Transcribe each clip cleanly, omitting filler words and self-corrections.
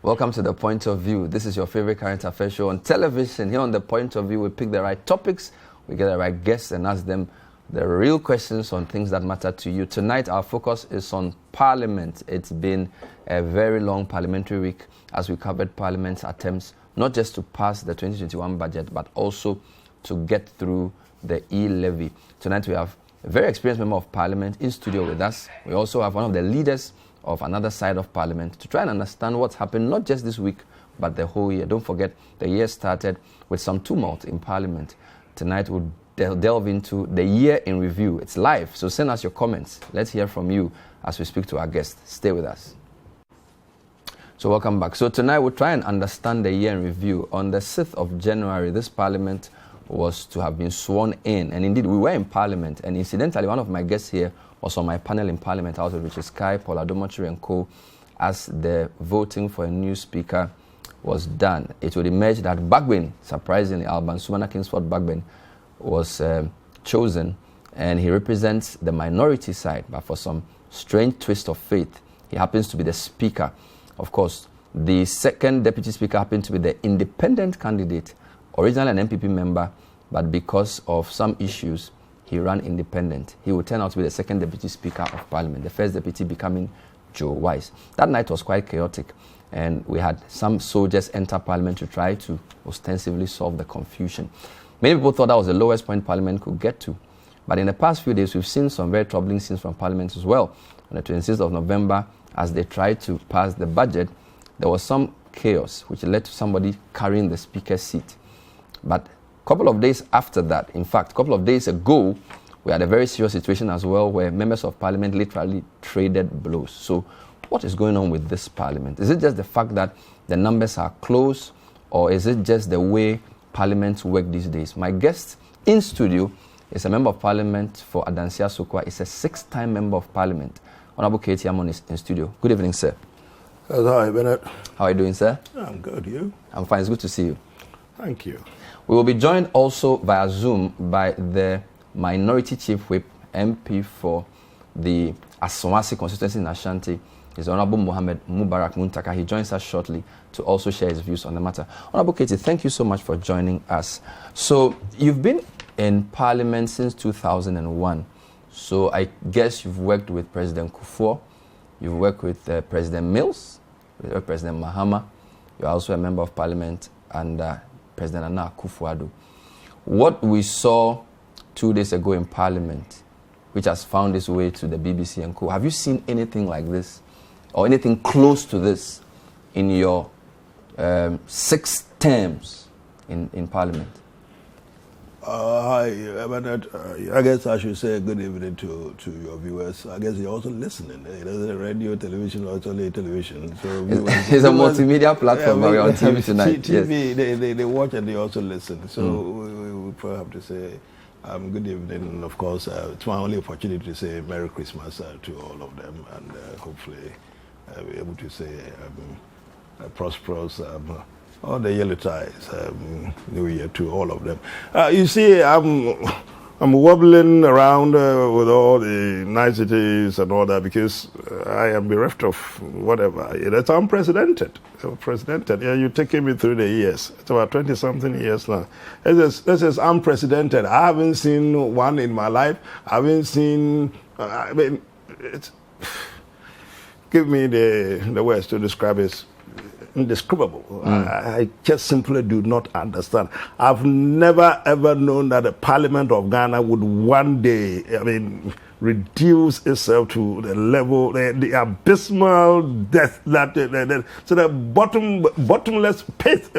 Welcome to The Point of View. This is your favorite current affairs show on television. Here on The Point of View, we pick the right topics, we get the right guests and ask them the real questions on things that matter to you. Tonight, our focus is on Parliament. It's been a very long parliamentary week as we covered Parliament's attempts not just to pass the 2021 budget, but also to get through the E-levy. Tonight, we have a very experienced member of Parliament in studio with us. We also have one of the leaders of another side of Parliament to try and understand what's happened, not just this week, but the whole year. Don't forget, the year started with some tumult in Parliament. Tonight, we'll delve into the year in review. It's live, so send us your comments. Let's hear from you as we speak to our guest. Stay with us. So welcome back. So tonight, we'll try and understand the year in review. On the 6th of January, this Parliament was to have been sworn in. And indeed, we were in Parliament. And incidentally, one of my guests here was on my panel in Parliament House with Richard Sky, Paul Adomochiri and co. as the voting for a new speaker was done. It would emerge that Bagbin, surprisingly, Alban Sumana Kingsford Bagbin, was chosen, and he represents the minority side, but for some strange twist of fate, he happens to be the speaker. Of course, the second deputy speaker happened to be the independent candidate, originally an MPP member, but because of some issues, he ran independent. He would turn out to be the second deputy speaker of Parliament, the first deputy becoming Joe Wise. That night was quite chaotic, and we had some soldiers enter Parliament to try to ostensibly solve the confusion. Many people thought that was the lowest point Parliament could get to. But in the past few days, we've seen some very troubling scenes from Parliament as well. On the 26th of November, as they tried to pass the budget, there was some chaos, which led to somebody carrying the speaker's seat. But a couple of days after that, in fact, a couple of days ago, we had a very serious situation as well where members of Parliament literally traded blows. So what is going on with this Parliament? Is it just the fact that the numbers are close, or is it just the way Parliament work these days? My guest in studio is a member of Parliament for Adansi Asokwa. It's a 6-time member of Parliament. Honorable Katie Hammond is in studio. Good evening, sir. Hi, Bernard. How are you doing, sir? I'm good. You? I'm fine. It's good to see you. Thank you. We will be joined also via Zoom by the Minority Chief Whip, MP for the Aswasi constituency in Ashanti, is Honorable Muhammad Mubarak Muntaka. He joins us shortly to also share his views on the matter. Honorable Katie, thank you so much for joining us. So you've been in Parliament since 2001. So I guess you've worked with President Kufuor, you've worked with President Mills, with President Mahama. You're also a member of Parliament under President Nana Akufo-Addo. What we saw 2 days ago in Parliament, which has found its way to the BBC and co. Have you seen anything like this or anything close to this in your 6 terms in Parliament? Hi, Bernard. I guess I should say good evening to your viewers. I guess you're also listening. There's a radio, television, or only television. So it's a multimedia platform, but we're on TV tonight. TV, yes. they watch and they also listen. So we probably have to say good evening. And of course, it's my only opportunity to say Merry Christmas to all of them, and hopefully be able to say prosperous all the yellow ties, New Year to all of them. You see, I'm wobbling around with all the niceties and all that because I am bereft of whatever. It's unprecedented. Yeah, you're taking me through the years. It's about 20-something years now. This is unprecedented. I haven't seen one in my life. I haven't seen. I mean, give me the words to describe it. Indescribable. I just simply do not understand. I've never ever known that the Parliament of Ghana would one day, reduce itself to the level, the abysmal death so the bottomless pit.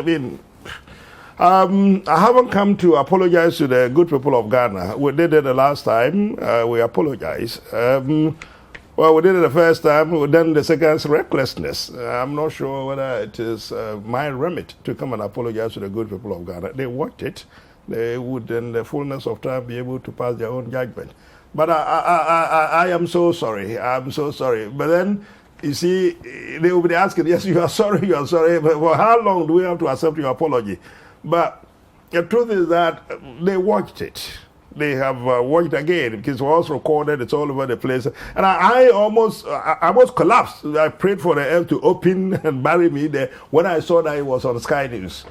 I haven't come to apologize to the good people of Ghana. We did it the last time. We apologize. Well, we did it the first time, then the second is recklessness. I'm not sure whether it is my remit to come and apologize to the good people of Ghana. They watched it. They would, in the fullness of time, be able to pass their own judgment. But I am so sorry. I'm so sorry. But then, you see, they will be asking, yes, you are sorry, but for how long do we have to accept your apology? But the truth is that they watched it. they have watched again because it was recorded. It's all over the place, and I almost collapsed. I prayed for the earth to open and bury me there when I saw that it was on Sky News.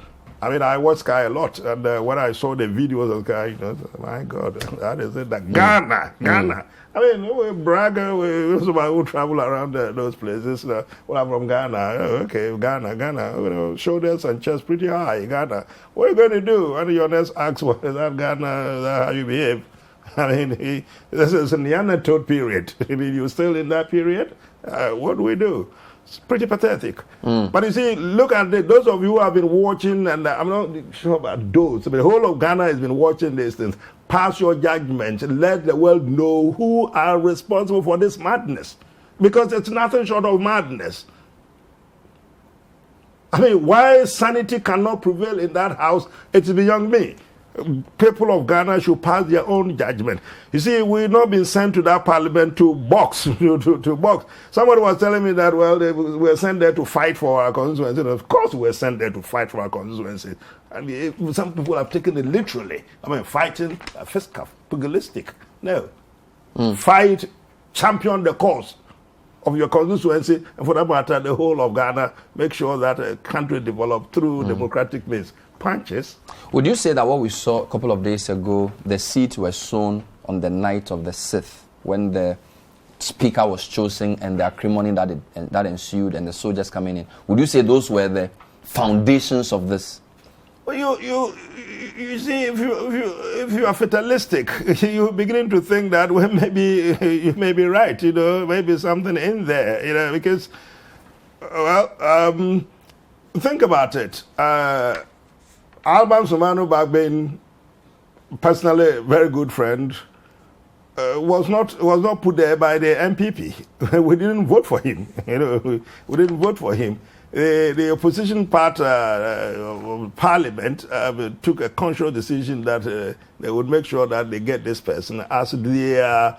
I mean, I watch Sky a lot, and when I saw the videos of Sky, my God, that is it. That Ghana. I mean, we brag, we travel around those places. Well, I'm from Ghana. Okay, Ghana. Shoulders and chest pretty high, Ghana. What are you going to do? And your next asks, well, is that Ghana? Is that how you behave? I mean, this is a Neanderthal period. I mean, you're still in that period? What do we do? It's pretty pathetic. But you see, look at it. Those of you who have been watching, and I'm not sure about those, but the whole of Ghana has been watching these things. Pass your judgment. Let the world know who are responsible for this madness. Because it's nothing short of madness. I mean, why sanity cannot prevail in that house, it's beyond me. People of Ghana should pass their own judgment. You see, we've not been sent to that parliament to box, to box. Somebody was telling me that, well, we were sent there to fight for our constituency. Of course, we were sent there to fight for our constituency. And some people have taken it literally. I mean, fighting a fistcuff, pugilistic. No. Fight, champion the cause of your constituency, and for that matter, the whole of Ghana. Make sure that a country develops through democratic means. Punches. Would you say that what we saw a couple of days ago, the seats were sown on the night of the 6th, when the speaker was chosen and the acrimony that ensued and the soldiers coming in? Would you say those were the foundations of this? Well, you see, if you are fatalistic, you're beginning to think that, well, maybe you may be right. Maybe something in there. Because, well, think about it. Alban Sumanu Bagbin, personally a very good friend, was not put there by the MPP. We didn't vote for him. We didn't vote for him. The opposition part of Parliament took a conscious decision that they would make sure that they get this person as their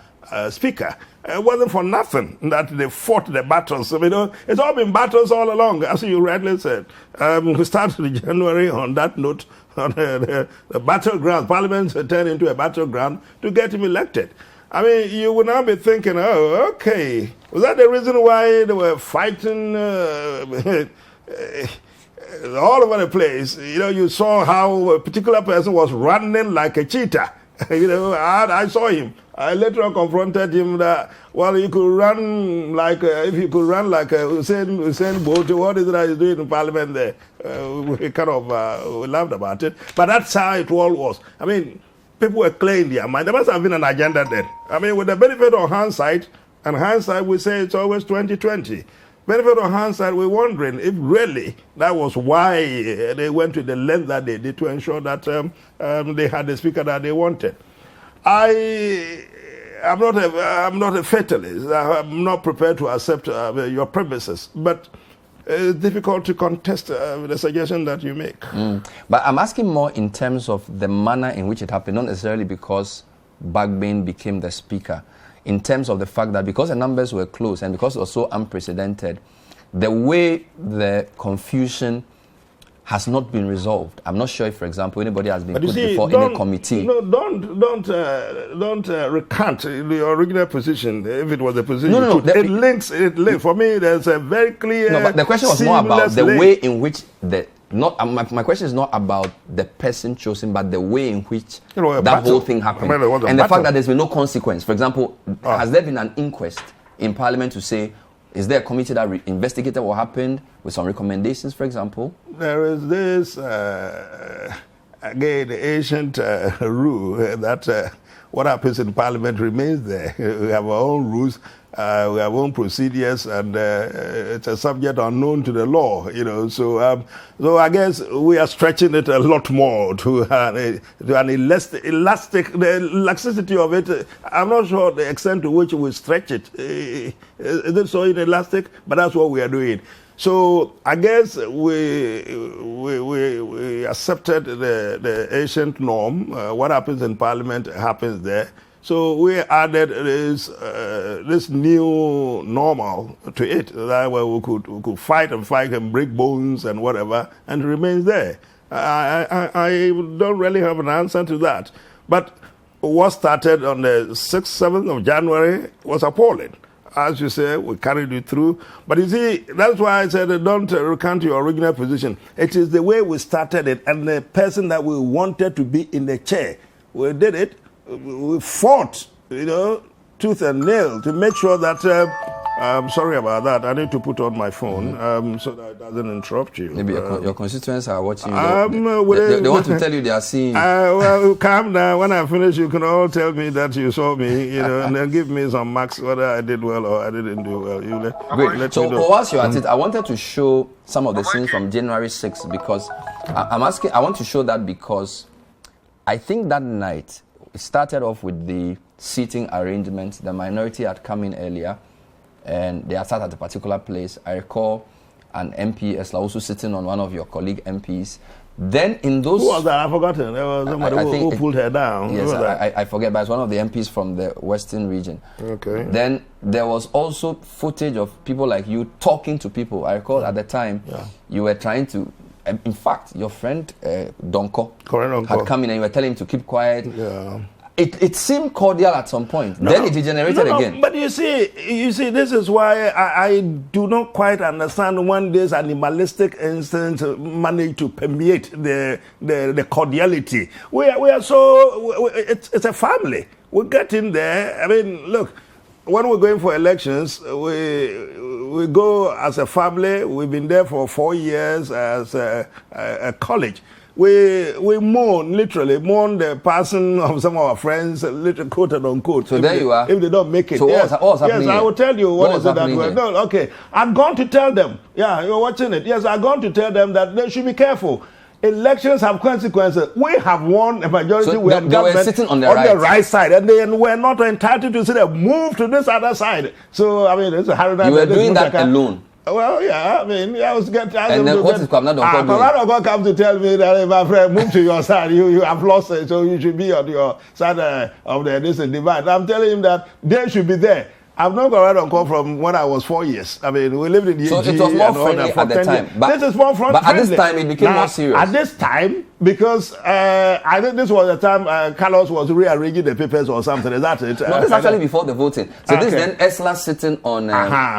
speaker. It wasn't for nothing that they fought the battles. It's all been battles all along, as you rightly said. We started January on that note, on the battleground. Parliament turned into a battleground to get him elected. I mean, you would now be thinking, oh, okay, was that the reason why they were fighting all over the place? You saw how a particular person was running like a cheetah. I saw him. I later on confronted him that, well, you could run like, if you could run like Usain Bolt, what is it that he's doing in Parliament there? We kind of we laughed about it. But that's how it all was. I mean, people were clear in their mind. There must have been an agenda then. I mean, with the benefit of hindsight, and hindsight we say it's always 2020. Benefit of hindsight, we're wondering if really that was why they went to the length that they did to ensure that they had the speaker that they wanted. I'm not a fatalist. I'm not prepared to accept your premises, but it's difficult to contest the suggestion that you make. But I'm asking more in terms of the manner in which it happened, not necessarily because Bagbin became the speaker. In terms of the fact that because the numbers were close and because it was so unprecedented, the way the confusion has not been resolved. I'm not sure if, for example, anybody has been put before in a committee. Don't recant your original position. If it was a position, it links. For me, there's a very clear. No, but the question was more about the way in which my question is not about the person chosen, but the way in which that whole thing happened. And the fact that there's been no consequence. For example, has there been an inquest in Parliament to say, is there a committee that investigated what happened with some recommendations, for example? There is this, again, ancient rule that what happens in Parliament remains there. We have our own rules. We have our own procedures, and it's a subject unknown to the law, So, so I guess we are stretching it a lot more to an elastic, the elasticity of it. I'm not sure the extent to which we stretch it. Is it so inelastic? But that's what we are doing. So I guess we accepted the ancient norm. What happens in Parliament happens there. So we added this new normal to it, that way we could fight and break bones and whatever, and it remains there. I don't really have an answer to that. But what started on the 6th, 7th of January was appalling. As you say, we carried it through. But you see, that's why I said don't recant your original position. It is the way we started it and the person that we wanted to be in the chair. We did it. We fought, tooth and nail to make sure that... I'm sorry about that. I need to put on my phone so that it doesn't interrupt you. Maybe your constituents are watching you. They want to tell you they are seeing. Well, calm down. When I finish, you can all tell me that you saw me, and then give me some marks whether I did well or I didn't do well. Great. So whilst you're at it, I wanted to show some of the scenes from January 6th because I want to show that because I think that night it started off with the seating arrangement. The minority had come in earlier. And they are sat at a particular place. I recall an MP, Esla, also sitting on one of your colleague MPs. Then in those... Who was that? I've forgotten. There was somebody who pulled her down. Yes, I forget, but it's one of the MPs from the Western region. Okay. Then there was also footage of people like you talking to people. I recall at the time you were trying to... In fact, your friend Donko had come in and you were telling him to keep quiet. Yeah. It seemed cordial at some point. Then it degenerated again. But you see, this is why I do not quite understand when this animalistic instinct managed to permeate the cordiality. We are so it's a family. We get in there. I mean, look, when we're going for elections, we go as a family. We've been there for 4 years as a college. We literally mourn the passing of some of our friends, literally quote and unquote. So there you are. If they don't make it. So yes, what's happening I will tell you what is it that we're... No, okay. I'm going to tell them. Yeah, you're watching it. Yes, I'm going to tell them that they should be careful. Elections have consequences. We have won a majority. So we have government were sitting on the right side, and they were not entitled to say they move to this other side. So I mean, it's a hard. You were doing that alone. Well, yeah, I mean, I was getting... And then what is Kwabena Donko doing? Kwabena Donko comes to tell me that, my friend, move to your side. You have lost it, so you should be on your side of this divide. I'm telling him that they should be there. I've known Kwabena Donko from when I was 4 years. I mean, we lived in the So it was more friendly at the time. This is more friendly. But at this time, it became more serious. At this time, because I think this was the time Carlos was rearranging the papers or something. Is that it? No, this is actually before the voting. So this is then Esla sitting on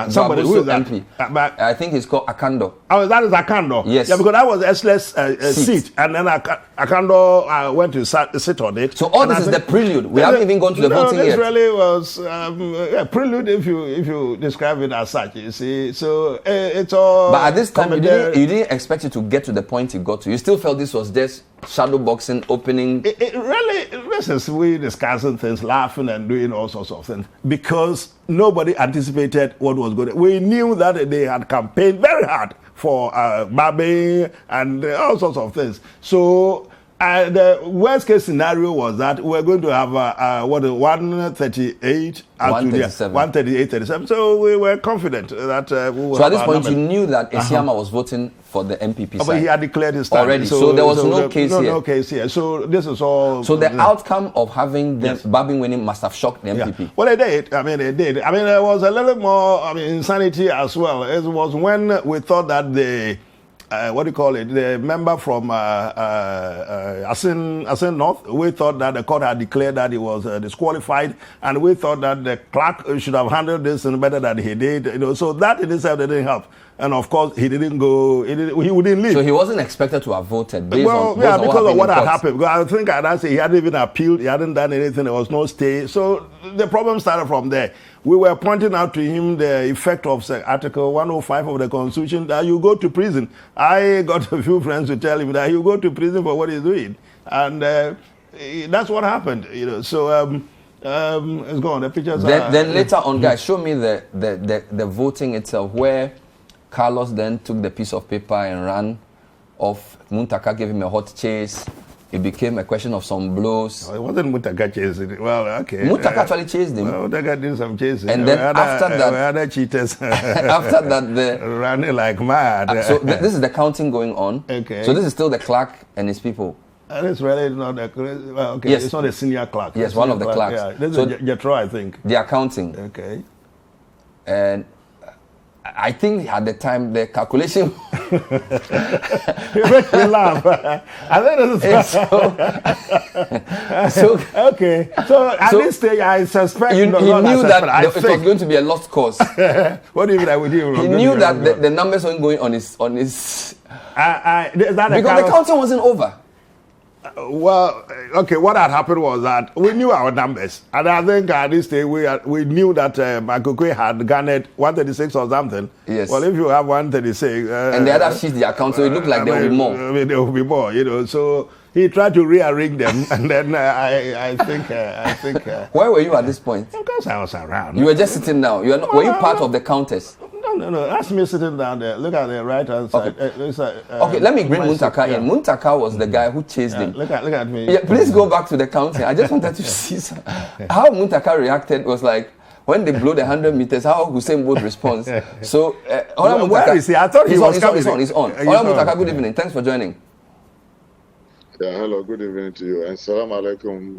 somebody who is that? MP. I think it's called Akando. Oh, that is Akando? Yes. Yeah, because that was Esla's seat. And then Akando went to sit on it. So all this is the prelude. We haven't even gone to the voting yet. This really was prelude if you describe it as such, you see. So it's all... But at this time, you didn't expect it to get to the point it got to. You still felt this was just shadow boxing, opening. It really, this is we discussing things, laughing and doing all sorts of things because nobody anticipated what was going on. We knew that they had campaigned very hard for Babe and all sorts of things. So the worst case scenario was that we're going to have 138, 138, 37. So we were confident that we would. So at this point, you knew that Esiama was voting for the MPP side. But he had declared his stand already. So there was no case here. No case here. So this is all. So the outcome of having them Babin winning must have shocked the MPP. Yeah. Well, it did. I mean, it did. I mean, there was a little more insanity as well. It was when we thought that the the member from Asin North, we thought that the court had declared that he was disqualified, and we thought that the clerk should have handled this better than he did. So that in itself didn't help. And of course, he didn't go. He wouldn't leave. So he wasn't expected to have voted. Because of what had happened. Because I think Adansi, he hadn't even appealed. He hadn't done anything. There was no stay. So the problem started from there. We were pointing out to him the effect of Article 105 of the Constitution that you go to prison. I got a few friends to tell him that you go to prison for what he's doing, and that's what happened. So it's gone. The pictures. Then later on, guys, show me the voting itself, where Carlos then took the piece of paper and ran off. Muntaka gave him a hot chase. It became a question of some blows. It wasn't Muntaka chasing. Well, okay. Muntaka actually chased him. Well, Muntaka did some chasing. And then after that, other cheaters. After that, running like mad. So this is the counting going on. Okay. So this is still the clerk and his people. And it's really not the okay. Yes. It's not a senior clerk. Yes, one of the clerks. Yeah. This is Jetro, I think. They are counting. Okay. And I think at the time the calculation You make me laugh. I think so okay. So at this stage, I suspect he knew that it was going to be a lost cause. What do you mean I would do? He knew that the numbers weren't going on his because the counting wasn't over. Well, okay, what had happened was that we knew our numbers. And I think at this stage we knew that Makokwe had garnered 136 or something. Yes. Well, if you have 136... and the other sheets the account, so it looked like there will be more. I mean, there will be more, you know. So he tried to rearrange them. And then I think... Where were you at this point? Of course I was around. You were just sitting down. Were you part of the counters? No. That's me sitting down there. Look at the right-hand side. Okay, let me bring Muntaka in. Muntaka was the guy who chased him. Look at me. Yeah, please go back to the counting. I just wanted to see how Muntaka reacted was like when they blow the 100 meters, how Hussein Bolt responds. So, where is he? I thought he was coming. He's on. Muntaka, good evening. Thanks for joining. Yeah, hello, good evening to you. And salam alaikum.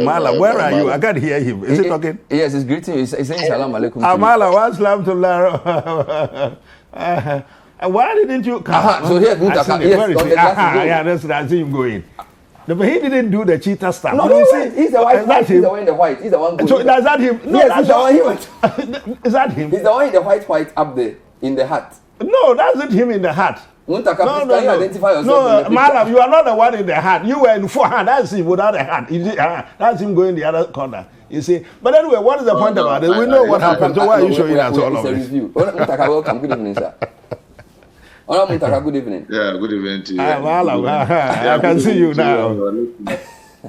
Mala, where are you? I can't hear him. Is he talking? Yes, he's greeting you. He's saying salam alaikum. Mala, what's salam to Lara? Why didn't you come? So here's Muntaka. Yes, I see him going. No, but he didn't do the cheetah stuff. No, he's the white. He's the one in the white. He's the one going. So is that him? No, yes, he's the one he went. Is that him? He's the one in the white up there, in the hat. No, that's not him in the hat. Muntaka, can you identify yourself? No, Malam, you are not the one in the hat. You were in forehand. That's him without a hat. That's him going the other corner. You see. But anyway, what is the point about it? We know what happened. So why are you showing us all of this? Muntaka, welcome. Good evening, sir. Muntaka, good evening. Yeah, good evening to you. Malam, I can see you now.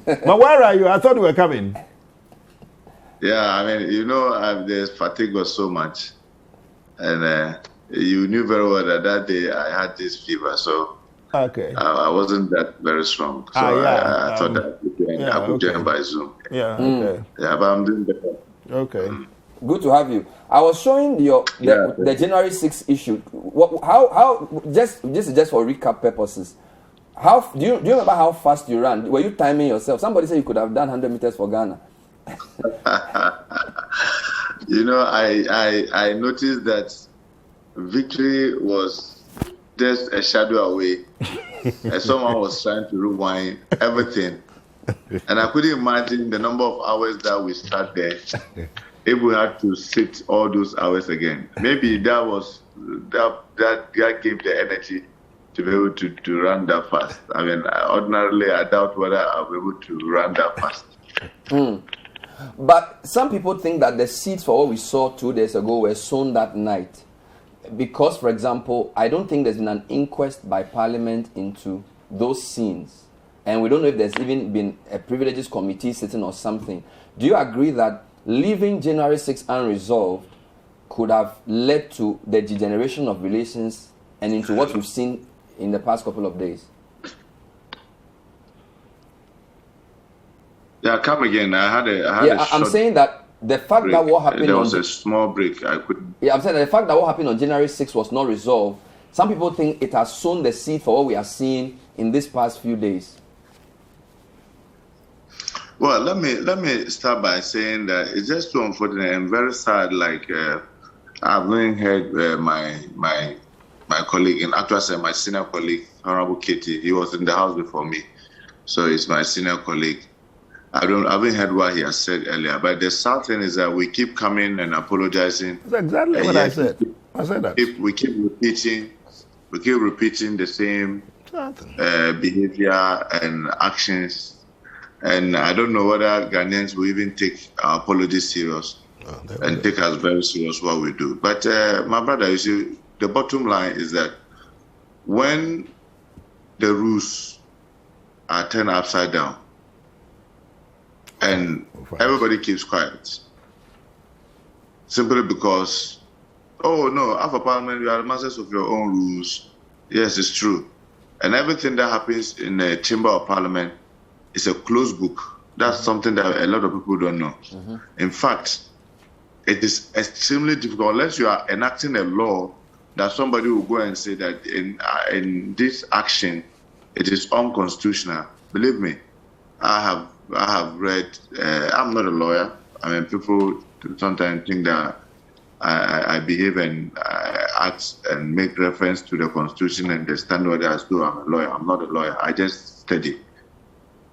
But where are you? I thought you were coming. Yeah, I mean, you know, the fatigue was so much. And you knew very well that day I had this fever, so okay. I wasn't that very strong. So I thought that I could join by Zoom. Yeah, okay. Yeah, but I'm doing better. Okay. Good to have you. I was showing the January 6th issue. How just for recap purposes. Do you remember how fast you ran? Were you timing yourself? Somebody said you could have done 100 meters for Ghana. You know, I noticed that victory was just a shadow away. And someone was trying to rewind everything. And I couldn't imagine the number of hours that we sat there if we had to sit all those hours again. Maybe that gave the energy to be able to run that fast. I mean, ordinarily, I doubt whether I'll be able to run that fast. But some people think that the seeds for what we saw 2 days ago were sown that night. Because, for example, I don't think there's been an inquest by Parliament into those scenes. And we don't know if there's even been a privileges committee sitting or something. Do you agree that leaving January 6 unresolved could have led to the degeneration of relations and into what we've seen in the past couple of days? Yeah, come again. I'm saying that the fact that what happened there was a small break. I couldn't. Yeah, I'm saying that the fact that what happened on January 6 was not resolved. Some people think it has sown the seed for what we are seeing in these past few days. Well, let me start by saying that it's just so unfortunate and very sad. Like I've even heard my colleague, in actually my senior colleague, Honorable Katie. He was in the house before me, so he's my senior colleague. I haven't heard what he has said earlier, but the sad thing is that we keep coming and apologizing. That's exactly what I said. I said that. We keep repeating the same behavior and actions, and I don't know whether Ghanaians will even take our apologies serious and take us very serious what we do. But my brother, you see, the bottom line is that when the rules are turned upside down, and everybody keeps quiet, simply because, oh no, after Parliament, you are the masters of your own rules. Yes, it's true. And everything that happens in the Chamber of Parliament is a closed book. That's something that a lot of people don't know. In fact, it is extremely difficult, unless you are enacting a law, that somebody will go and say that in this action, it is unconstitutional. Believe me, I have read, I'm not a lawyer. I mean, people sometimes think that I behave and I act and make reference to the Constitution and the standard as though I'm a lawyer. I'm not a lawyer. I just study.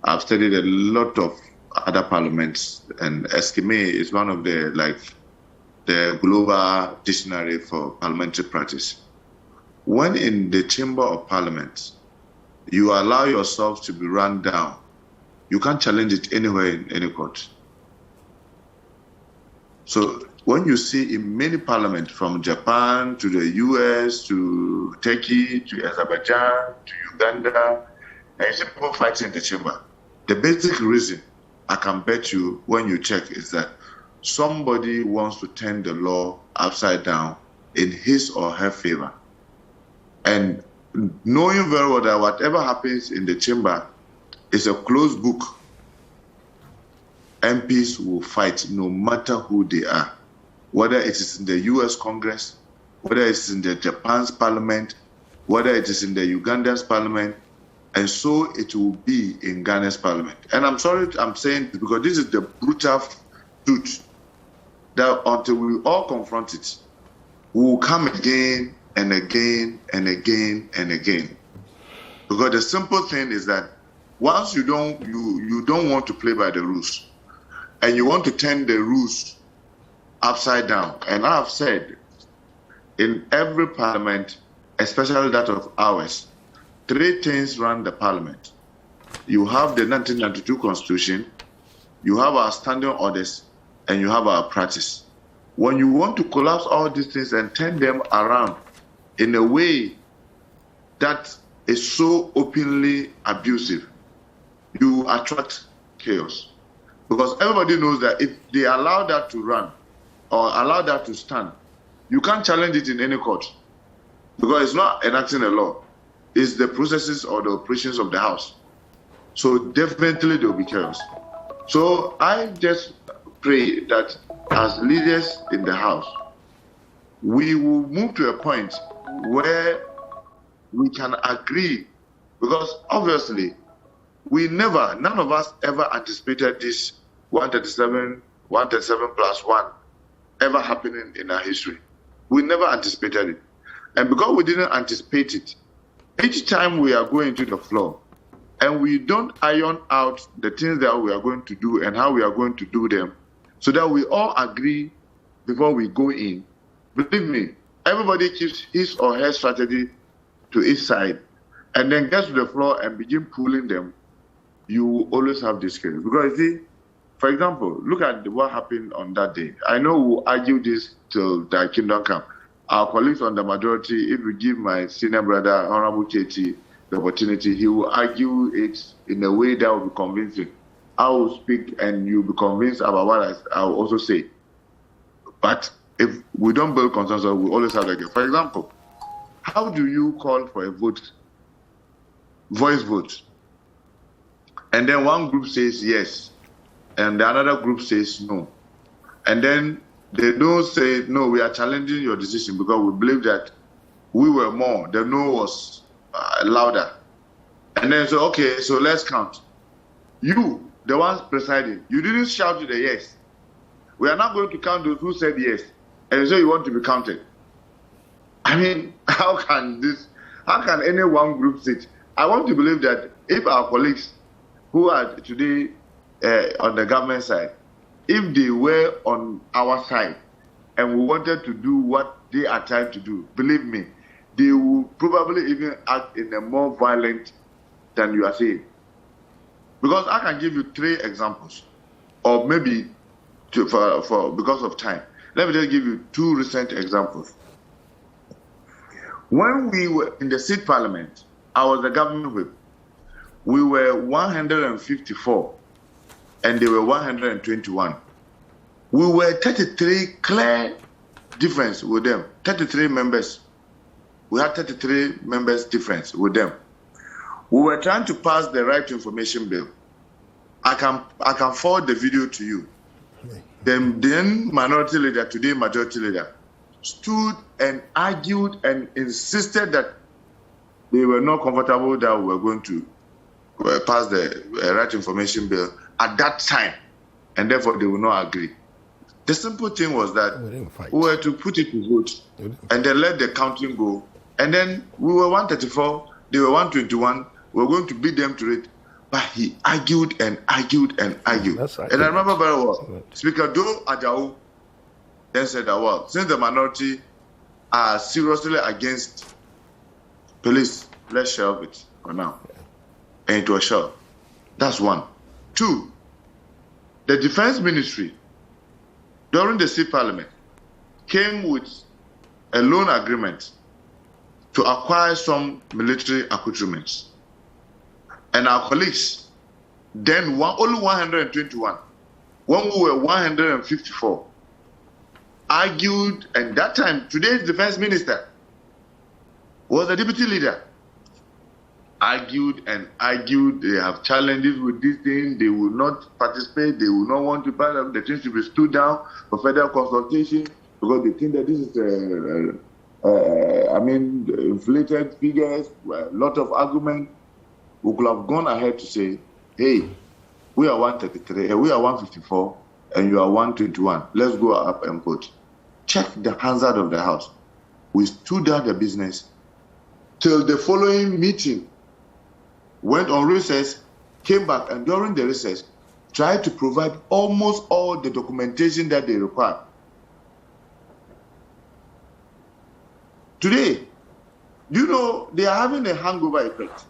I've studied a lot of other parliaments, and Eskime is one of the global dictionary for parliamentary practice. When in the chamber of parliament, you allow yourself to be run down, you can't challenge it anywhere in any court. So when you see in many parliaments, from Japan to the US to Turkey to Azerbaijan to Uganda, and you see people fighting in the chamber, the basic reason, I can bet you when you check, is that somebody wants to turn the law upside down in his or her favor. And knowing very well that whatever happens in the chamber is a closed book, MPs will fight no matter who they are, whether it is in the US Congress, whether it's in the Japan's parliament, whether it is in the Uganda's parliament, and so it will be in Ghana's parliament. And I'm sorry I'm saying this because this is the brutal truth, that until we all confront it, we will come again and again and again and again. Because the simple thing is that once you don't want to play by the rules, and you want to turn the rules upside down. And I've said, in every parliament, especially that of ours, 3 things run the parliament. You have the 1992 Constitution, you have our standing orders, and you have our practice. When you want to collapse all these things and turn them around in a way that is so openly abusive, you attract chaos. Because everybody knows that if they allow that to run or allow that to stand, you can't challenge it in any court. Because it's not enacting a law. It's the processes or the operations of the House. So definitely there will be chaos. So I just pray that as leaders in the House, we will move to a point where we can agree. Because obviously, none of us ever anticipated this 137 plus 1 ever happening in our history. We never anticipated it. And because we didn't anticipate it, each time we are going to the floor and we don't iron out the things that we are going to do and how we are going to do them so that we all agree before we go in, believe me, everybody keeps his or her strategy to each side and then gets to the floor and begin pulling them, you will always have this case. Because you see, for example, look at what happened on that day. I know we'll argue this till the kingdom come. Our colleagues on the majority, if we give my senior brother, Honorable Cheti, the opportunity, he will argue it in a way that will be convincing. I will speak and you'll be convinced about what I will also say. But if we don't build consensus, we always have that. For example, how do you call for a vote, voice vote, and then one group says yes, and the another group says no, and then they don't say no, we are challenging your decision because we believe that we were more, the no was louder, and then say okay, so let's count. You, the ones presiding, you didn't shout to the yes. We are not going to count those who said yes, and so you want to be counted. I mean, how can any one group sit? I want to believe that if our colleagues who are today on the government side, if they were on our side and we wanted to do what they are trying to do, believe me, they will probably even act in a more violent than you are saying. Because I can give you 3 examples, or maybe for because of time. Let me just give you 2 recent examples. When we were in the seat parliament, I was the government whip. We were 154 and they were 121. We were 33 clear difference with them. 33 members. We had 33 members difference with them. We were trying to pass the Right to Information Bill. I can forward the video to you. Then minority leader, today majority leader, stood and argued and insisted that they were not comfortable that we were going to pass the Right to Information Bill at that time, and therefore they will not agree. The simple thing was that we were to put it to vote and then let the counting go. And then we were 134, they were 121, we were going to beat them to it. But he argued and argued and argued. And I remember very well, Speaker Joe Ajao then said that, well, since the minority are seriously against police, let's shelve it for now. And it was shelved. That's one. Two, the Defense Ministry, during the State Parliament, came with a loan agreement to acquire some military accoutrements. And our colleagues, then only 121, when we were 154, argued, and that time, today's defense minister was the deputy leader, argued and argued. They have challenges with this thing. They will not participate. They will not want to part of the thing to be stood down for further consultation because they think that this is inflated figures, a lot of argument. We could have gone ahead to say, hey, we are 133, we are 154, and you are 121. Let's go up and vote. Check the hazard of the house. We stood down the business till the following meeting, went on recess, came back, and during the recess, tried to provide almost all the documentation that they require. Today, you know, they are having a hangover effect.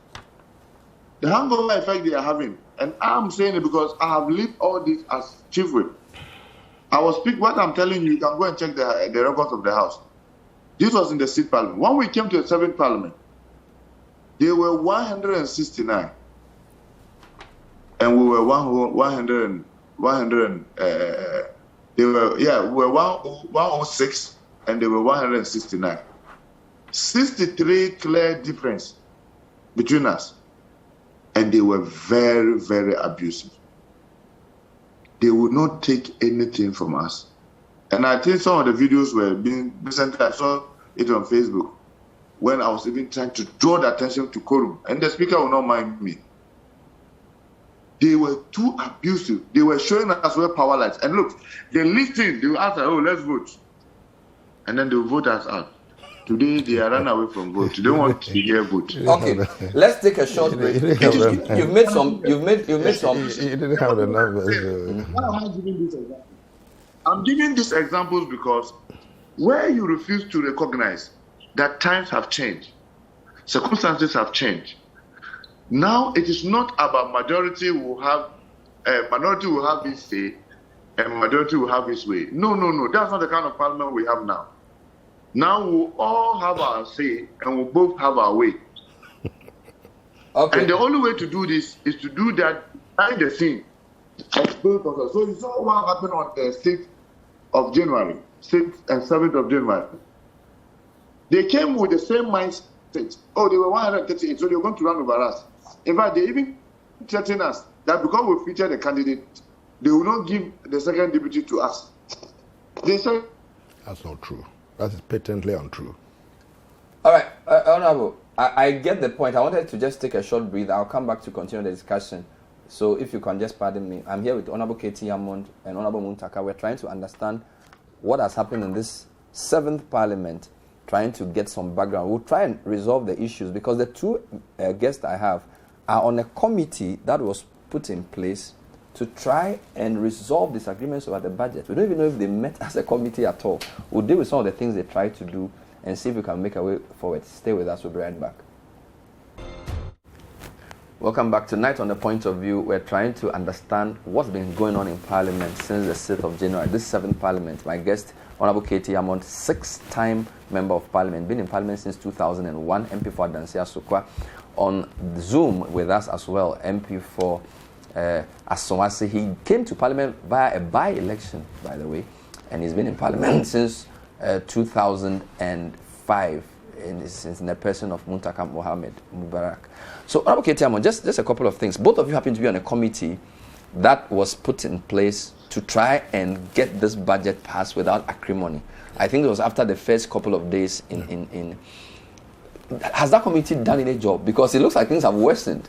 The hangover effect they are having, and I'm saying it because I have lived all this as chief whip. I will speak what I'm telling you. You can go and check the records of the house. This was in the State Parliament. When we came to the 7th Parliament, they were 169, and we were 100. We were 106, and they were 169. 63 clear difference between us. And they were very, very abusive. They would not take anything from us. And I think some of the videos were being recently, I saw it on Facebook, when I was even trying to draw the attention to quorum. And the speaker will not mind me. They were too abusive. They were showing us where power lies. And look, they listen, they will ask, oh, let's vote. And then they will vote us out. Today they are run away from vote. They don't want to hear vote. Okay, let's take a short break. You've made some. You didn't have the numbers. Why am I giving this example? I'm giving these examples because where you refuse to recognize that times have changed, circumstances have changed. Now it is not about minority will have this say, and majority will have this way. No. That's not the kind of parliament we have now. Now we'll all have our say and we'll both have our way. Okay. And the only way to do this is to do that behind the scene. So you saw what happened on the 6th of January, 6th and 7th of January. They came with the same mindset. Oh, they were 138, so they were going to run over us. In fact, they even threatened us that because we featured a candidate, they will not give the second deputy to us. They said that's not true. That is patently untrue. All right, Honorable, I get the point. I wanted to just take a short breather. I'll come back to continue the discussion. So if you can just pardon me. I'm here with Honorable K.T. Hammond and Honorable Muntaka. We're trying to understand what has happened in this 7th Parliament, trying to get some background. We'll try and resolve the issues because the two guests I have are on a committee that was put in place to try and resolve disagreements over the budget. We don't even know if they met as a committee at all. We'll deal with some of the things they tried to do and see if we can make a way forward. Stay with us. We'll be right back. Welcome back. Tonight on The Point of View, we're trying to understand what's been going on in Parliament since the 6th of January, this 7th Parliament. My guest, Honorable K.T. Hammond, 6th-time Member of Parliament, been in Parliament since 2001, MP for Adansi Asokwa. On Zoom with us as well, MP for Asomasi. He came to Parliament via a by-election, by the way, and he's been in Parliament since 2005, since in the person of Muntaka Mubarak. So, Honorable K.T. Hammond, just a couple of things. Both of you happen to be on a committee that was put in place to try and get this budget passed without acrimony. I think it was after the first couple of days in Has that committee done any job? Because it looks like things have worsened.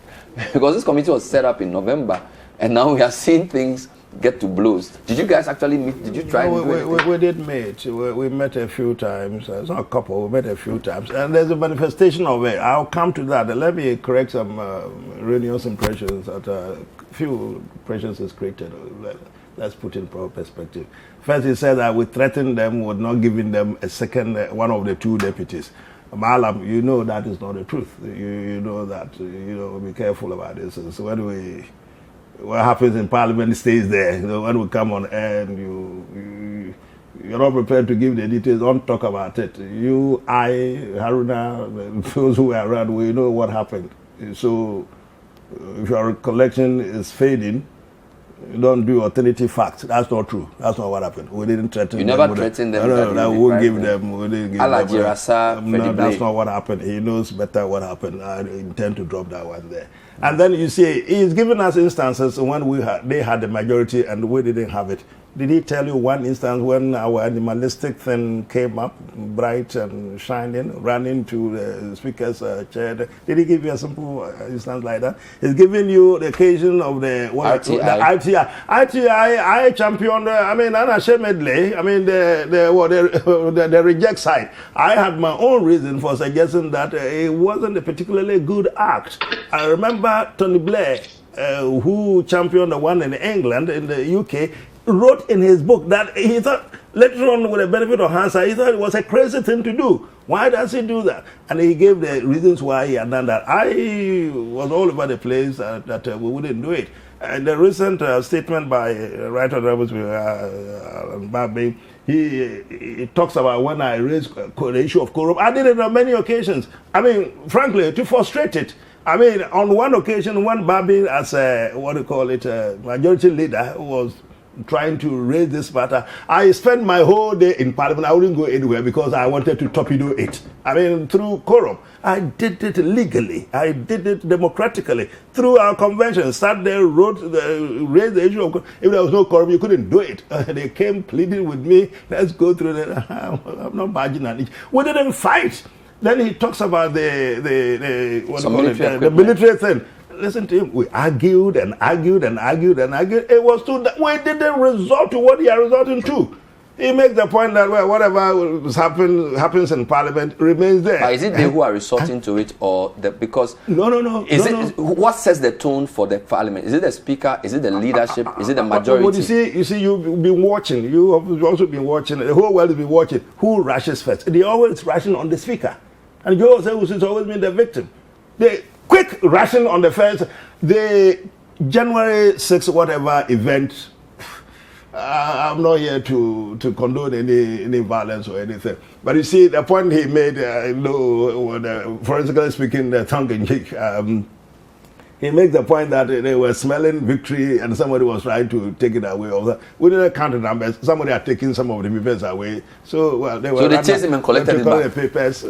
Because this committee was set up in November, and now we are seeing things get to blows. Did you guys actually meet? Did you try? We did meet. We met a few times. It's not a couple. We met a few times, and there's a manifestation of it. I'll come to that. Let me correct some erroneous impressions that a few impressions is created. Let's put in proper perspective. First, he said that we threatened them with not giving them a second one of the two deputies. Malam, you know that is not the truth. You know that. Be careful about this. So what happens in Parliament stays there. When we come on air and you're not prepared to give the details, don't talk about it. You, I, Haruna, those who were around, we know what happened. So if your recollection is fading, you don't do alternative facts. That's not true. That's not what happened. We didn't threaten them. You never threatened them? No, we won't give them. We didn't give them. No, that's not what happened. He knows better what happened. I intend to drop that one there. And then you see, he's given us instances when they had the majority and we didn't have it. Did he tell you one instance when our animalistic thing came up, bright and shining, ran into the speaker's chair? Did he give you a simple instance like that? He's giving you the occasion of the ITI. I championed, unashamedly, the reject side. I had my own reason for suggesting that it wasn't a particularly good act. I remember Tony Blair, who championed the one in England, in the UK, wrote in his book that he thought, later on with the benefit of hindsight, he thought it was a crazy thing to do. Why does he do that? And he gave the reasons why he had done that. I was all over the place that we wouldn't do it. And the recent statement by Right Honorable Babi, he talks about when I raised the issue of corruption. I did it on many occasions. Frankly, to frustrate it. On one occasion, when Babi, as a majority leader, was trying to raise this matter, I spent my whole day in Parliament. I wouldn't go anywhere because I wanted to torpedo it. Through quorum. I did it legally. I did it democratically. Through our convention. Sat there, raised the issue of if there was no quorum, you couldn't do it. They came pleading with me, let's go through that. I'm not barging on it. We didn't fight. Then he talks about the military thing. Listen to him. We argued and argued and argued and argued. It was too that we didn't resort to what he are resorting to. He makes the point that whatever happens in Parliament remains there. But is it they who are resorting to it, or because no? What sets the tone for the Parliament? Is it the Speaker? Is it the leadership? Is it the majority? But you see, you've been watching. You have also been watching. The whole world has been watching. Who rushes first? They always rushing on the Speaker, and Joe has always been the victim. They quick rushing on the first. The January 6th whatever event. I'm not here to condone any violence or anything. But you see, the point he made, forensically speaking, tongue in cheek, he makes the point that they were smelling victory and somebody was trying to take it away. We didn't count the numbers. Somebody had taken some of the papers away. So, they were. So they chased him and collected it back. The papers.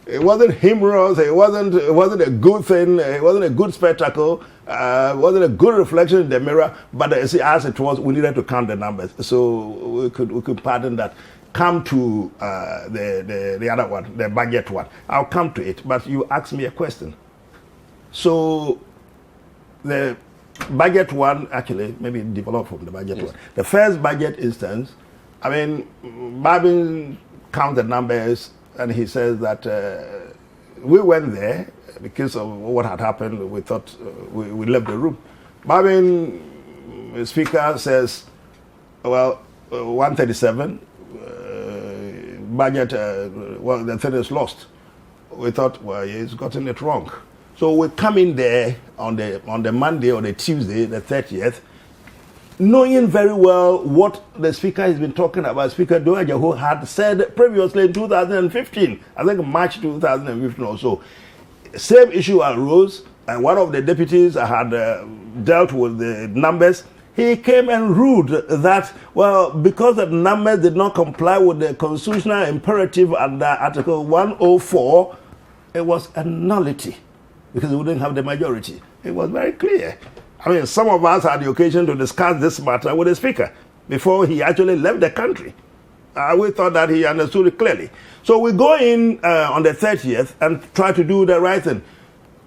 It wasn't humorous. It wasn't a good thing. It wasn't a good spectacle. It wasn't a good reflection in the mirror. But as it was, we needed to count the numbers, so we could pardon that. Come to the other one, the budget one. I'll come to it. But you asked me a question. So the budget one, actually, maybe develop from the budget one. The first budget instance, Babin counted the numbers. And he says that we went there because of what had happened. We thought we left the room. Babin, the Speaker, says, 137, budget, the thing is lost. We thought, he's gotten it wrong. So we come in there on the Monday or the Tuesday, the 30th, knowing very well what the Speaker has been talking about. Speaker Doajaho had said previously in 2015, I think March 2015 or so, same issue arose, and one of the deputies had dealt with the numbers. He came and ruled that, because the numbers did not comply with the constitutional imperative under Article 104, it was a nullity because we didn't have the majority. It was very clear. Some of us had the occasion to discuss this matter with the Speaker before he actually left the country. We thought that he understood it clearly. So we go in on the 30th and try to do the right thing.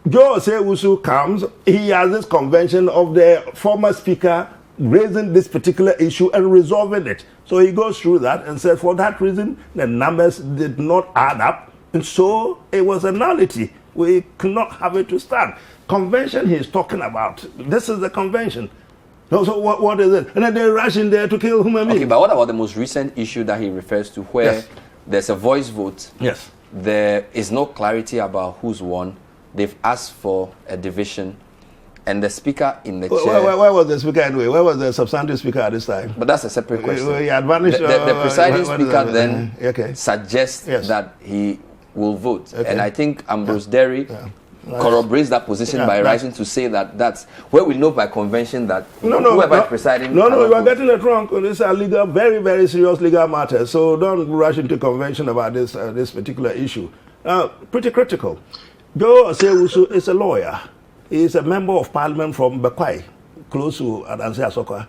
Joe Osei-Usu comes, he has this convention of the former speaker raising this particular issue and resolving it. So he goes through that and said for that reason, the numbers did not add up. And so it was a nullity. We could not have it to stand. Convention he's talking about. This is the convention. So what is it? And then they rush in there to kill human beings. Okay, but what about the most recent issue that he refers to where Yes. there's a voice vote? Yes. There is no clarity about who's won. They've asked for a division. And the speaker in the chair... Where was the speaker anyway? Where was the substantive speaker at this time? But that's a separate question. The presiding speaker then suggests Yes. that he will vote. Okay. And I think Ambrose Derry corroborates that position by rising to say that that's where we know by convention that whoever is presiding... No, you are vote. getting it wrong. This is a legal, very, very serious legal matter. So don't rush into convention about this particular issue. Pretty critical. Joe Osei-Usu is a lawyer. He is a member of parliament from Bekwai, close to Adansi Asokwa,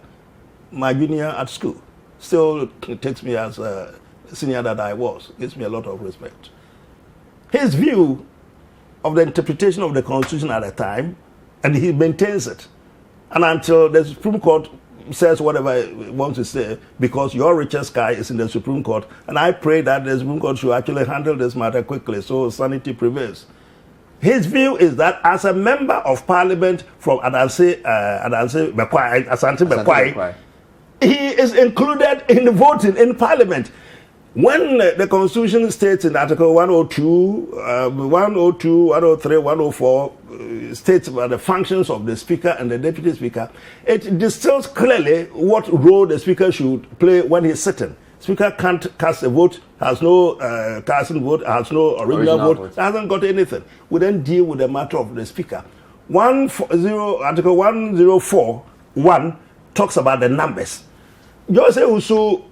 my junior at school. Still takes me as a senior that I was. Gives me a lot of respect. His view of the interpretation of the Constitution at the time, and he maintains it. And until the Supreme Court says whatever it wants to say, because your richest guy is in the Supreme Court, and I pray that the Supreme Court should actually handle this matter quickly so sanity prevails. His view is that as a member of parliament from Adansi Bekwai, he is included in the voting in parliament. When the Constitution states in Article 102, 103, 104, states about the functions of the Speaker and the Deputy Speaker, it distills clearly what role the Speaker should play when he's sitting. Speaker can't cast a vote, has no casting vote, has no original vote, hasn't got anything. We then deal with the matter of the Speaker. Article 104.1 talks about the numbers. Joe Osei-Usu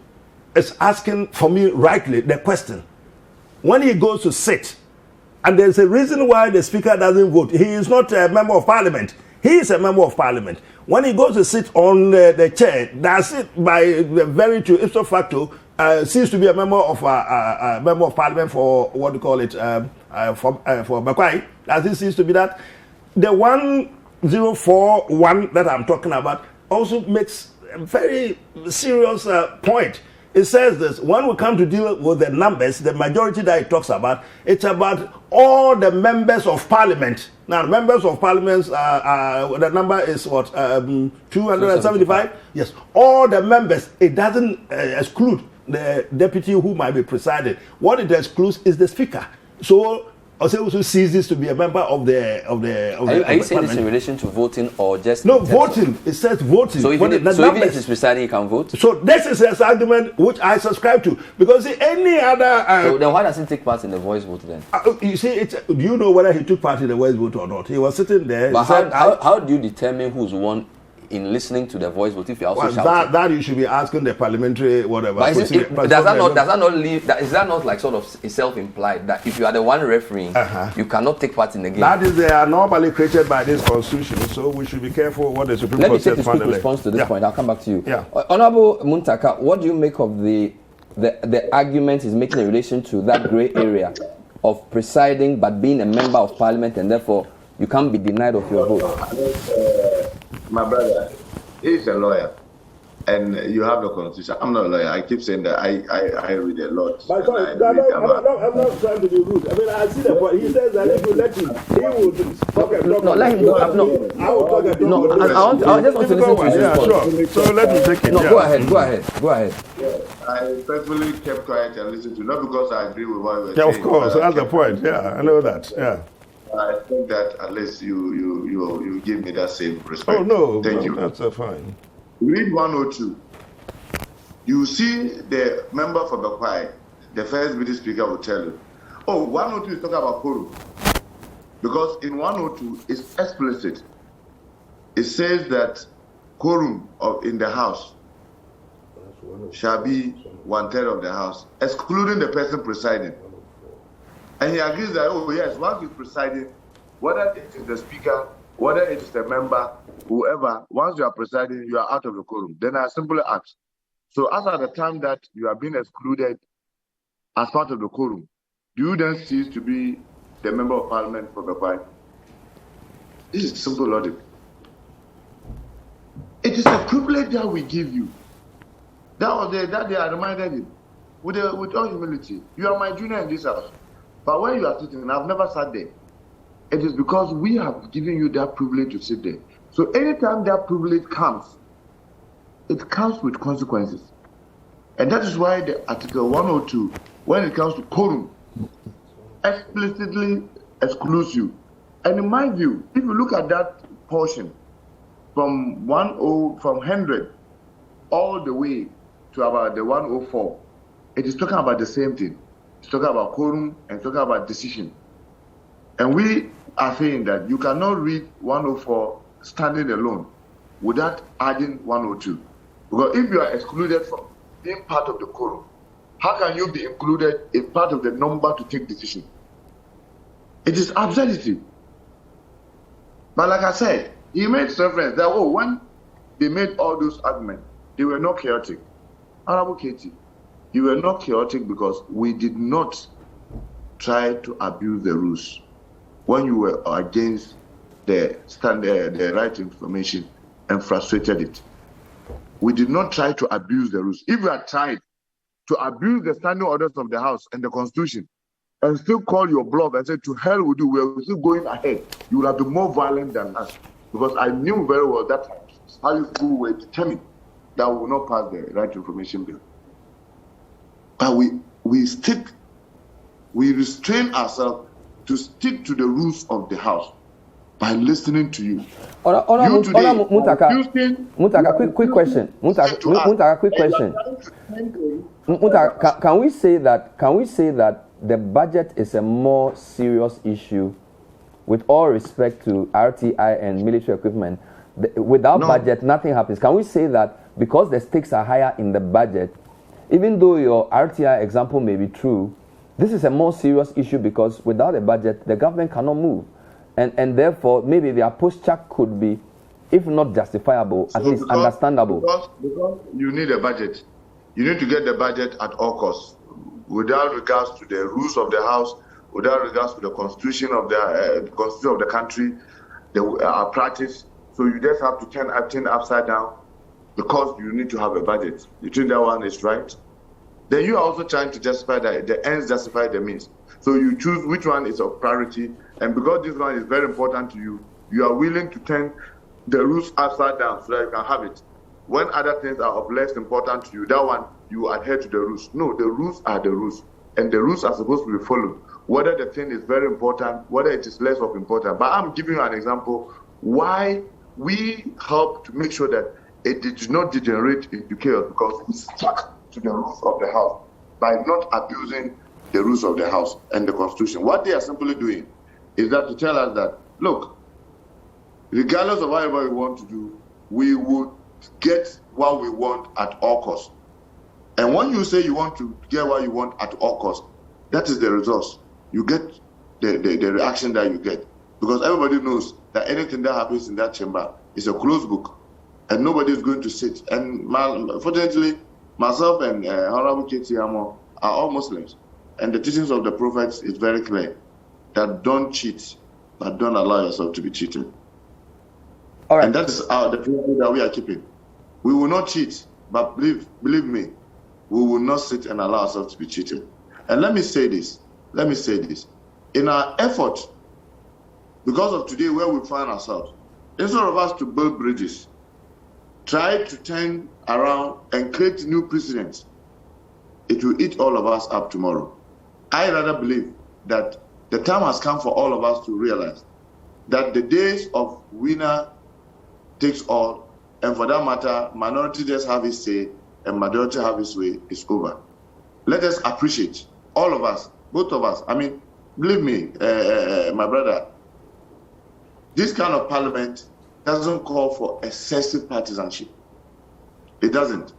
is asking for me rightly the question. When he goes to sit, and there's a reason why the Speaker doesn't vote. He is not a member of parliament. He is a member of parliament. When he goes to sit on the chair, that's it by the very true ipso facto, seems to be a member of parliament for what do you call it, for Bekwai. As it seems to be that. The 104.1 that I'm talking about also makes a very serious point. It says this: when we come to deal with the numbers, the majority that it talks about, it's about all the members of parliament. Now, members of parliament, the number is what, 275? Yes, all the members. It doesn't exclude the deputy who might be presiding. What it excludes is the speaker. So Osei-Usu sees this to be a member of the Are you saying this in relation to voting or just... No, voting. It says voting. So even if it's presiding, he can vote? So this is his argument which I subscribe to. Because any other... so then why does he take part in the voice vote then? You see, do you know whether he took part in the voice vote or not? He was sitting there... But how do you determine who's won in listening to the voice vote if you're also shouting? That you should be asking the parliamentary whatever. But does that not like sort of self-implied that if you are the one refereeing, you cannot take part in the game? That is normally created by this constitution, so we should be careful what the Supreme Court says. Let me take a quick response to this point. I'll come back to you. Yeah. Honorable Muntaka, what do you make of the argument he's making in relation to that grey area of presiding but being a member of parliament and therefore you can't be denied of your vote? My brother, he's a lawyer, and you have the constitution. I'm not a lawyer. I keep saying that I read a lot. But sorry, I'm not trying to be rude. I mean, I see the point. He says that if you let him, he will talk. No, let him go. I will talk. No, I just want to listen to his response. Sure. So let me take it. No, go ahead. Yeah, I respectfully kept quiet and listened to, not because I agree with what you were saying. Yeah, of course. That's the point. Yeah, I know that. Yeah. I think that at least you give me that same respect. Oh, no. Thank you. That's fine. Read 102. You see the member for Bekwai, the first British speaker will tell you, 102 is talking about quorum. Because in 102, it's explicit. It says that quorum in the house shall be 1/3 of the house, excluding the person presiding. And he agrees that, yes, once he's presiding, whether it is the speaker, whether it is the member, whoever, once you are presiding, you are out of the quorum. Then I simply ask. So as at the time that you are being excluded as part of the quorum, do you then cease to be the member of parliament for Bekwai? This is simple logic. It is a privilege that we give you. That day I reminded him, with all humility, you are my junior in this house. But when you are sitting, I've never sat there. It is because we have given you that privilege to sit there. So anytime that privilege comes, it comes with consequences. And that is why the Article 102, when it comes to quorum, explicitly excludes you. And in my view, if you look at that portion from 100 all the way to about the 104, it is talking about the same thing. It's talking about quorum and talking about decision. And we are saying that you cannot read 104 standing alone without adding 102. Because if you are excluded from being part of the quorum, how can you be included in part of the number to take decision? It is absurdity. But like I said, he made reference that, when they made all those arguments, they were not chaotic. Honorable Katie, you were not chaotic because we did not try to abuse the rules. When you were against the right to information and frustrated it. We did not try to abuse the rules. If you had tried to abuse the standing orders of the House and the Constitution and still call your bluff and say, to hell with you, we're still going ahead, you will have been more violent than us. Because I knew very well that time how you people were determined that we will not pass the right to information bill. But we restrain ourselves to stick to the rules of the House by listening to you. Muntaka, quick question. Muntaka, quick question. Muntaka, can we say that the budget is a more serious issue, with all respect to RTI and military equipment? Without budget, nothing happens. Can we say that because the stakes are higher in the budget, even though your RTI example may be true, this is a more serious issue because without a budget, the government cannot move. And therefore, maybe their posture could be, if not justifiable, at least understandable. Because you need a budget. You need to get the budget at all costs, without regards to the rules of the House, without regards to the constitution of the country, our practice. So you just have to turn everything upside down because you need to have a budget. You think that one is right? Then you are also trying to justify that the ends justify the means. So you choose which one is of priority, and because this one is very important to you, you are willing to turn the rules upside down so that you can have it. When other things are of less importance to you, that one, you adhere to the rules. No, the rules are the rules, and the rules are supposed to be followed, whether the thing is very important, whether it is less of important. But I'm giving you an example why we help to make sure that it did not degenerate into chaos, because we stuck to the rules of the House by not abusing the rules of the House and the Constitution. What they are simply doing is that to tell us that, look, regardless of whatever we want to do, we would get what we want at all costs. And when you say you want to get what you want at all costs, that is the result. You get the reaction that you get. Because everybody knows that anything that happens in that chamber is a closed book, and nobody is going to sit. And fortunately, myself and Honorable Katie are all Muslims. And the teachings of the prophets is very clear that don't cheat, but don't allow yourself to be cheated. All right. And that is the principle that we are keeping. We will not cheat, but believe me, we will not sit and allow ourselves to be cheated. And let me say this. In our effort, because of today where we find ourselves, instead of us to build bridges, try to turn around and create new precedents, it will eat all of us up tomorrow. I rather believe that the time has come for all of us to realize that the days of winner takes all, and for that matter, minority just have its say and majority have its way, is over. Let us appreciate, all of us, both of us. I mean, believe me, my brother, this kind of parliament doesn't call for excessive partisanship. It doesn't.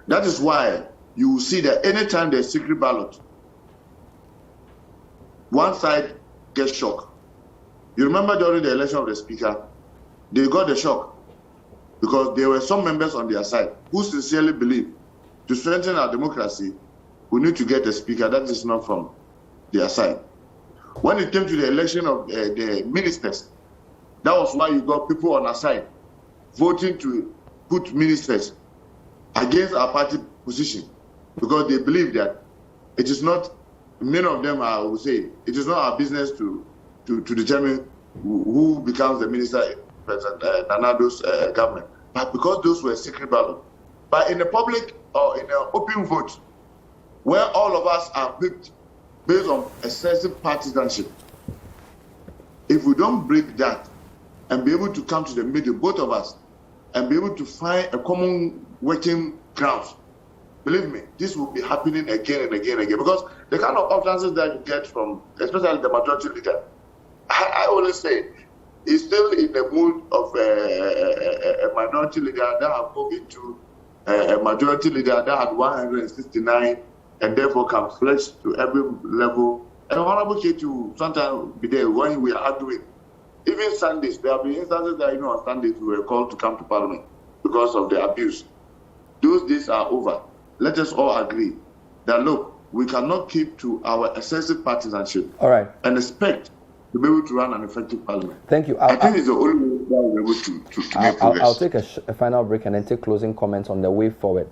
That is why you will see that anytime there's secret ballot, one side gets shocked. You remember during the election of the speaker, they got the shock because there were some members on their side who sincerely believe to strengthen our democracy, we need to get a speaker that is not from their side. When it came to the election of the ministers, That was why you got people on our side voting to put ministers against our party position, because they believe that it is not, many of them I would say, it is not our business to determine who becomes the minister in President Nanado's government, but because those were secret ballots. But in a public or in an open vote, where all of us are picked based on excessive partisanship, if we don't break that and be able to come to the middle, both of us, and be able to find a common working ground, believe me, this will be happening again and again and again. Because the kind of utterances that you get from, especially the majority leader, I always say, he's still in the mood of a minority leader that have moved into a majority leader that had 169 and therefore can flex to every level. And Honorable Ketu sometimes be there when we are arguing. Even Sundays, there have been instances that, on Sundays we were called to come to Parliament because of the abuse. Those days are over. Let us all agree that, look, we cannot keep to our excessive partisanship. All right. And expect to be able to run an effective Parliament. Thank you. I think it's the only way that we're able to make progress. I'll take a final break and then take closing comments on the way forward.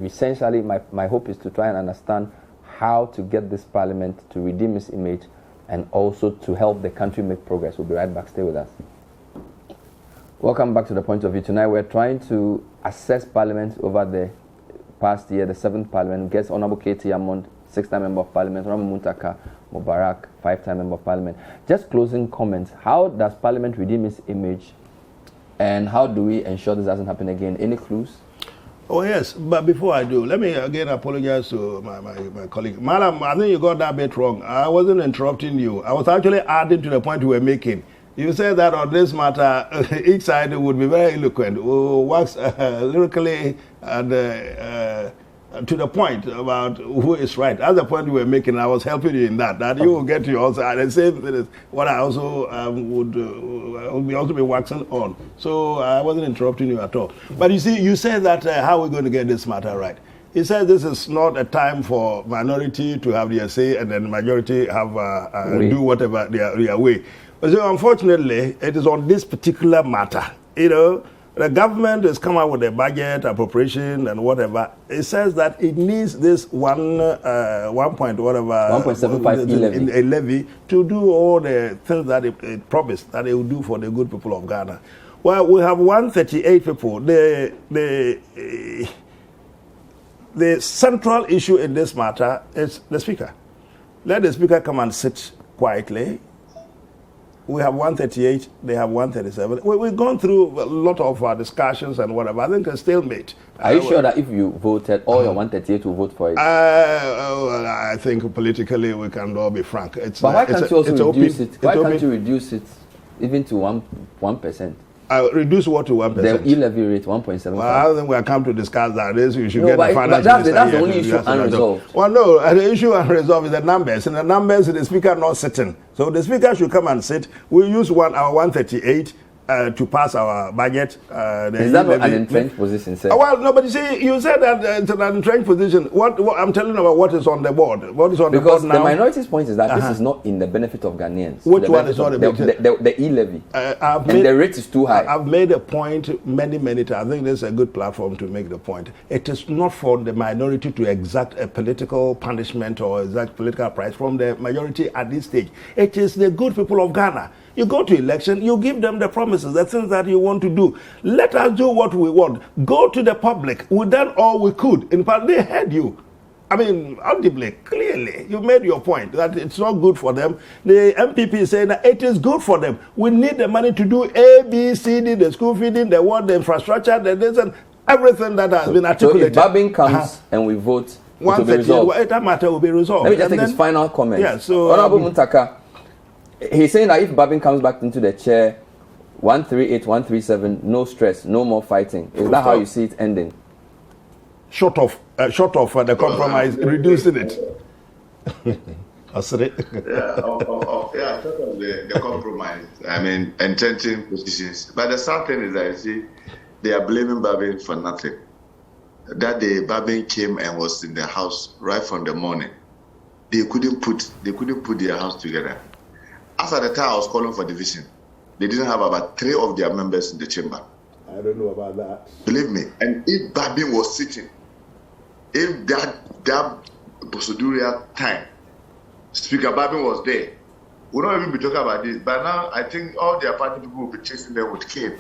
Essentially, my hope is to try and understand how to get this Parliament to redeem its image and also to help the country make progress. We'll be right back. Stay with us. Welcome back to The Point of View. Tonight we're trying to assess Parliament over the past year, the 7th Parliament. Guest Honorable K.T. Hammond, 6th-time Member of Parliament, Honorable Muntaka Mubarak, 5th-time Member of Parliament. Just closing comments. How does Parliament redeem its image and how do we ensure this doesn't happen again? Any clues? Oh, yes, but before I do, let me again apologize to my colleague. Madam, I think you got that bit wrong. I wasn't interrupting you. I was actually adding to the point you were making. You said that on this matter, each side would be very eloquent, who works lyrically and to the point about who is right. That's the point you were making. I was helping you in that you will get to your answer. And the same thing is what I also would also be waxing on. So I wasn't interrupting you at all. But you see, you said that how are we going to get this matter right? He said this is not a time for minority to have their say and then the majority have do whatever their way. But so unfortunately, it is on this particular matter. The government has come out with a budget, appropriation, and whatever. It says that it needs this 1.75 E-levy. a levy to do all the things that it promised that it will do for the good people of Ghana. Well, we have 138 people. The central issue in this matter is the Speaker. Let the Speaker come and sit quietly. We have 138, they have 137. We've gone through a lot of discussions and whatever. I think it's stalemate. Are you sure that if you voted, all your 138 will vote for it? I think politically we can all be frank. But why can't you also reduce it? Why can't you reduce it even to 1%? Reduce what to 1%? The E-levy rate, 1.75. Well, I don't think we come to discuss that. You should get the finance minister. That's the only issue unresolved. Well, no, the issue unresolved is the numbers. And the numbers, the Speaker not sitting. So the Speaker should come and sit. We use our 138 to pass our budget. Is that not an entrenched position, sir? Well, no, but you see, you said that it's an entrenched position. What I'm telling you about what is on the board. What is on the board now? Because the minority's point is that this is not in the benefit of Ghanaians. Which one is not the benefit? The E-levy. And the rate is too high. I've made a point many times. I think this is a good platform to make the point. It is not for the minority to exact a political punishment or exact political price from the majority at this stage. It is the good people of Ghana. You go to election, you give them the promises, the things that you want to do. Let us do what we want. Go to the public. We done all we could. In fact, they heard you. I mean, audibly, clearly, you made your point that it's not good for them. The MPP is saying that it is good for them. We need the money to do A, B, C, D, the school feeding, the infrastructure, the this, and everything that has been articulated. So if Babin comes and we vote, it will be resolved. That matter will be resolved. Let me just take his final comment. Yeah, so Honorable Muntaka, he's saying that if Babin comes back into the chair, 138, 137, no stress, no more fighting. Is that how you see it ending? Short of the compromise, reducing it. Short of the compromise. I mean, entrenching positions. But the sad thing is that you see, they are blaming Babin for nothing. That day, Babin came and was in the house right from the morning. They couldn't put their house together. As at the time, I was calling for division. they didn't have about 3 of their members in the chamber. I don't know about that. Believe me. And if Babin was sitting, if that procedural time, Speaker Babin was there, we don't even be talking about this. But now I think all their party people will be chasing them with cane.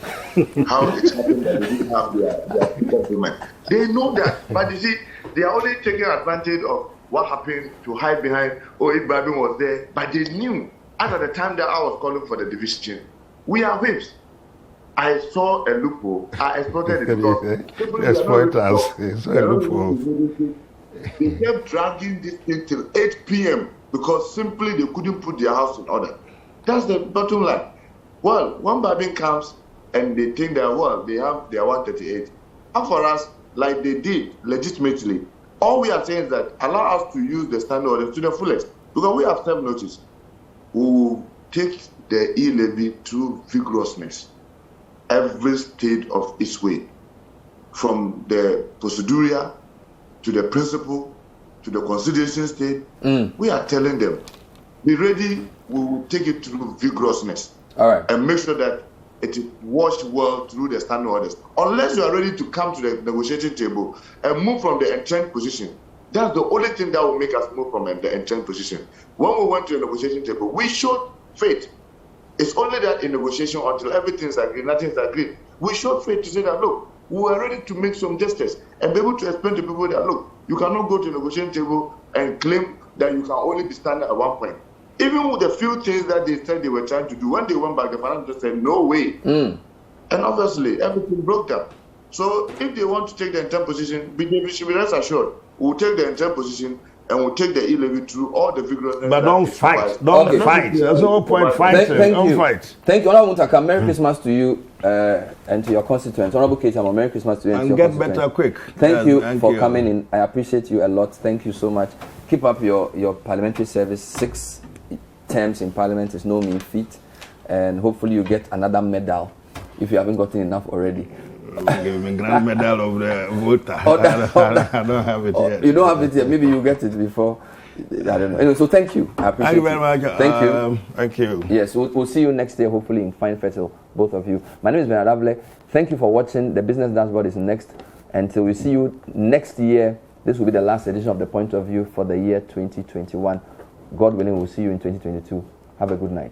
How it happened that they didn't have their compliment. They know that. But you see, they are only taking advantage of what happened to hide behind, if Babin was there. But they knew, at the time that I was calling for the division, we are whips. I saw a loophole. I exploited it. Exploit us. It's a loophole. They kept dragging this thing till 8 p.m. because simply they couldn't put their house in order. That's the bottom line. Well, when Babin comes and they think that, they have their 138, and for us, like they did legitimately, all we are saying is that allow us to use the standing order to the fullest, because we have served notice. We will take the E-levy through vigorousness, every state of its way, from the procedural to the principle to the consideration state. We are telling them, be ready, we will take it through vigorousness. All right. And make sure that it is washed well through the standing orders. Unless you are ready to come to the negotiating table and move from the entrenched position, that's the only thing that will make us move from the entrenched position. When we went to the negotiating table, we showed faith. It's only that in negotiation, until everything's agreed, nothing's agreed, we showed faith to say that, look, we are ready to make some justice and be able to explain to people that, look, you cannot go to the negotiating table and claim that you can only be standing at one point. Even with the few things that they said they were trying to do, when they went back, the finance minister said, no way. And obviously, everything broke down. So if they want to take the interim position, we should be rest assured. We'll take the interim position and we'll take the E-levy through all the vigorous. But don't fight. Don't fight. There's no point fighting. Don't fight. Thank you. Honorable Muntaka, Merry Christmas to you and to your constituents. Honorable Keitamo, Merry Christmas to you and to your constituents. And get better quick. Thank you for coming in. I appreciate you a lot. Thank you so much. Keep up your parliamentary service. 6 terms in Parliament is no mean feat. And hopefully you get another medal if you haven't gotten enough already. Give me grand medal of the voter. I don't have it yet. You don't have it yet. Maybe you get it before. I don't know. Anyway, so thank you. I appreciate it. Thank you very much. Thank you. Thank you. Yes, we'll see you next year, hopefully in fine fertile, both of you. My name is Bernard Avle. Thank you for watching. The Business Dashboard is next. Until we see you next year, this will be the last edition of The Point of View for the year 2021. God willing, we'll see you in 2022. Have a good night.